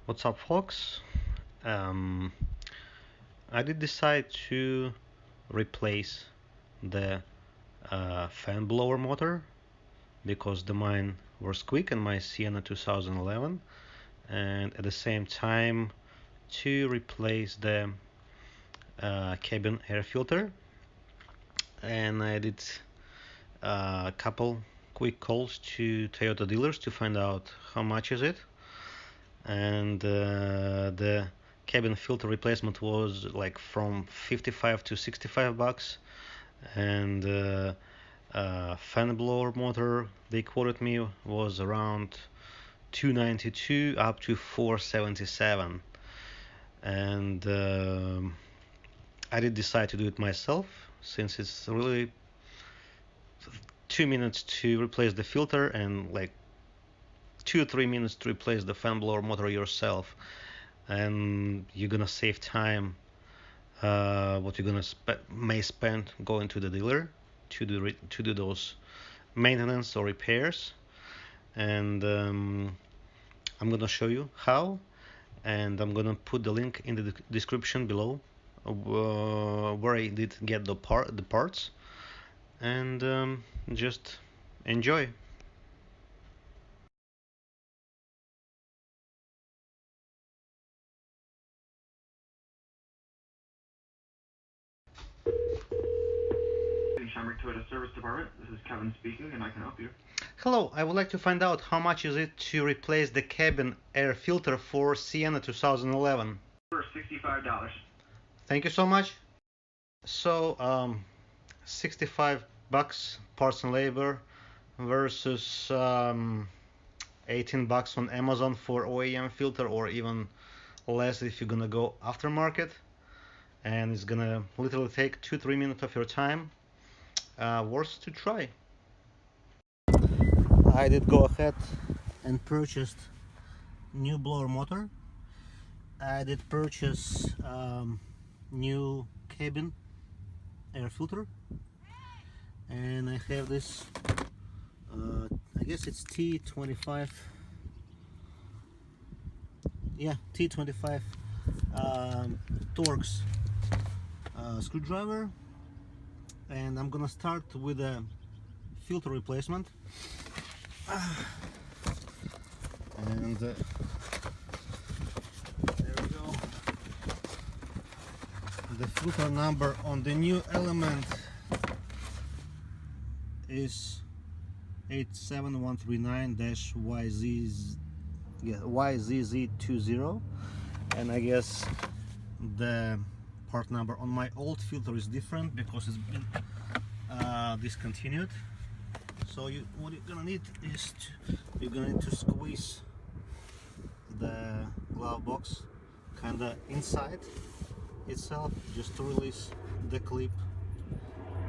What's up, folks? Um, I did decide to replace the fan blower motor because the mine was quick in my Sienna 2011, and at the same time to replace the cabin air filter. And I did a couple quick calls to Toyota dealers to find out how much is it, and the cabin filter replacement was like from 55 to 65 bucks, and fan blower motor they quoted me was around 292 up to 477. And I did decide to do it myself since it's really 2 minutes to replace the filter and like 2 or 3 minutes to replace the fan blower motor yourself, and you're gonna save time what you're gonna may spend going to the dealer to do those maintenance or repairs. And I'm gonna show you how, and I'm gonna put the link in the description below where I did get the parts, and just enjoy. Shamrock Toyota Service Department. This is Kevin speaking, and I can help you. Hello, I would like to find out how much is it to replace the cabin air filter for Sienna 2011. For $65. Thank you so much. So, 65 bucks parts and labor versus 18 bucks on Amazon for OEM filter, or even less if you're gonna go aftermarket, and it's gonna literally take 2-3 minutes of your time. Worth to try. I did go ahead and purchased new blower motor. I did purchase new cabin air filter, and I have this I guess it's T25, yeah, T25 Torx screwdriver, and I'm gonna start with a filter replacement. And there we go. The filter number on the new element is 87139-YZZ20, and I guess the part number on my old filter is different because it's been discontinued. So what you're gonna need is you're gonna need to squeeze the glove box kinda inside itself just to release the clip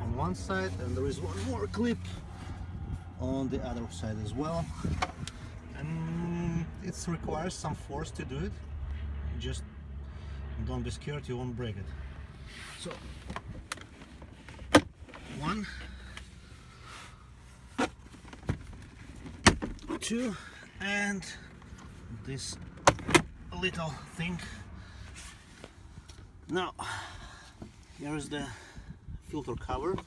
on one side, and there is one more clip on the other side as well, and it requires some force to do it. Just don't be scared, you won't break it. So 1, 2, and this little thing. Now here is the filter cover.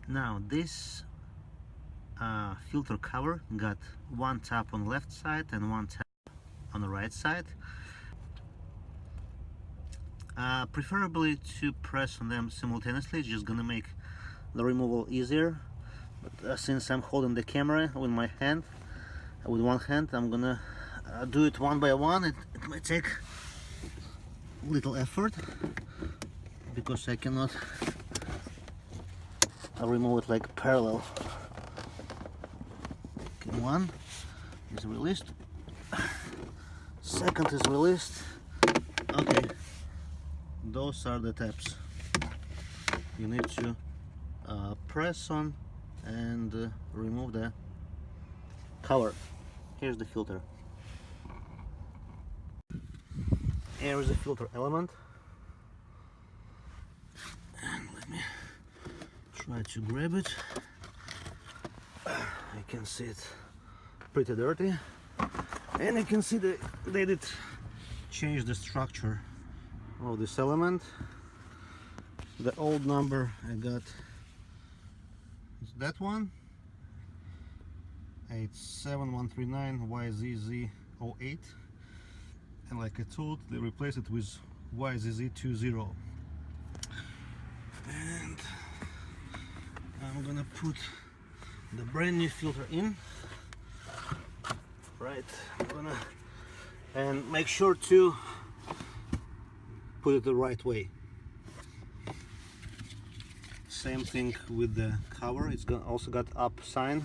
Now this filter cover got one tap on the left side and one tap on the right side. Preferably to press on them simultaneously, it's just gonna make the removal easier. But since I'm holding the camera with my hand, with one hand, I'm gonna do it one by one. It might take little effort because I cannot remove it like parallel. Okay, one is released, second is released. Okay, those are the taps. You need to press on and remove the cover. Here's the filter. Here is the filter element, and let me try to grab it. I can see it pretty dirty, and you can see that they did change the structure of this element. The old number I got is that one, 87139YZZ08, and like I told, they replaced it with YZZ20. And I'm gonna put the brand new filter in. Right, and make sure to put it the right way. Same thing with the cover. It's also got up sign.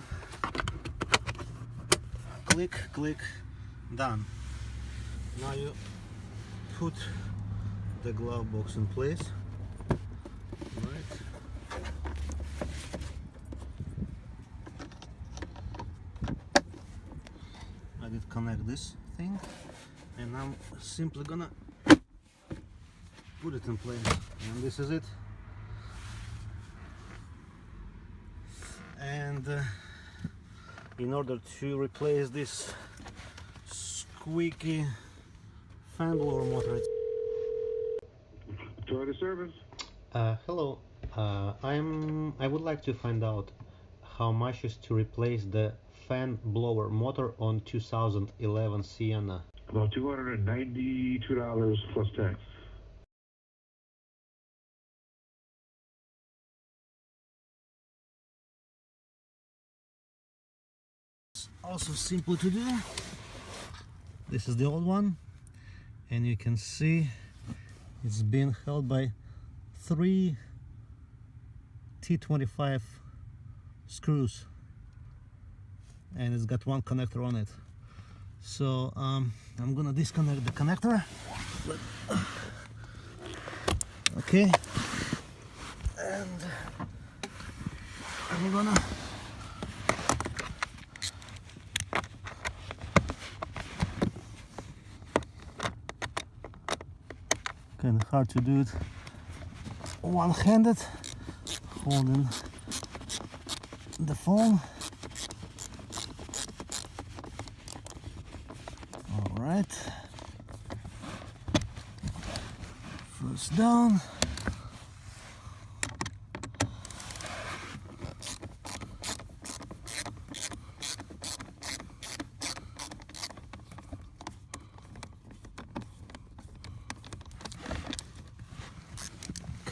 Click, click, done. Now you put the glove box in place. Right. I did connect this thing, and I'm simply gonna put it in place, and this is it. And in order to replace this squeaky fan blower motor, Toyota service. hello. I would like to find out how much is to replace the fan blower motor on 2011 Sienna. About $292 plus tax. Also simple to do. This is the old one, and you can see it's being held by 3 T25 screws, and it's got one connector on it. So I'm gonna disconnect the connector. Okay, and I'm gonna kind of hard to do it one-handed, holding the phone. All right, first down.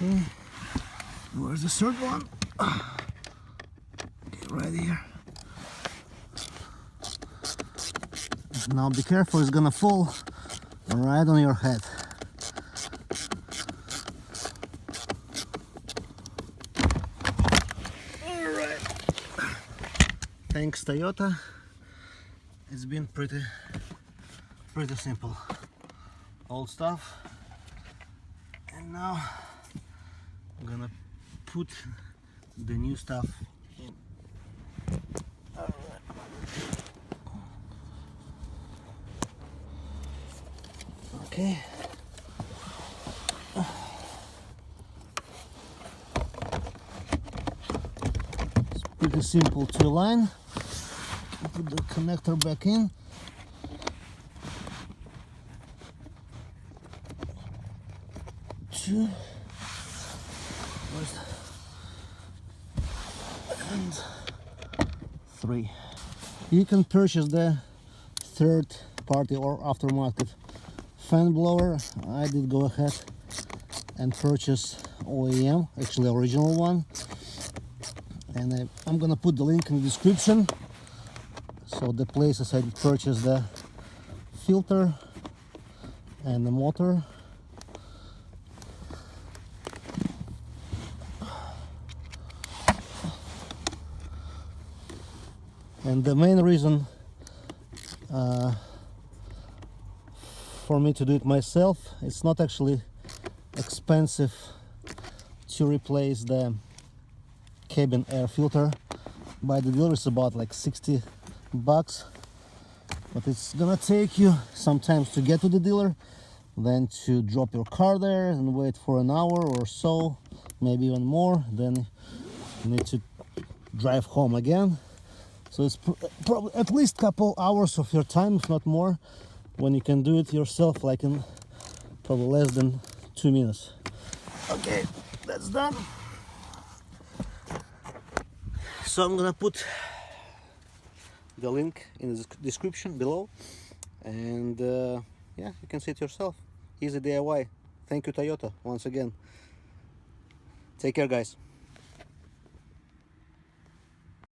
Okay, where's the third one? Okay, right here. Now be careful, it's gonna fall right on your head. Alright. Thanks Toyota. It's been pretty simple. Old stuff. And now I'm gonna put the new stuff in. Okay. It's pretty simple to align. Put the connector back in. Two. And 3. You can purchase the third party or aftermarket fan blower. I did go ahead and purchase OEM, actually original one, and I'm gonna put the link in the description. So the places I purchased the filter and the motor. And the main reason for me to do it myself, it's not actually expensive to replace the cabin air filter. By the dealer it's about like $60, but it's gonna take you sometimes to get to the dealer, then to drop your car there and wait for an hour or so, maybe even more, then you need to drive home again. So it's probably at least couple hours of your time, if not more, when you can do it yourself, like in probably less than 2 minutes. Okay, that's done. So I'm gonna put the link in the description below, and yeah, you can see it yourself. Easy DIY. Thank you, Toyota, once again. Take care, guys.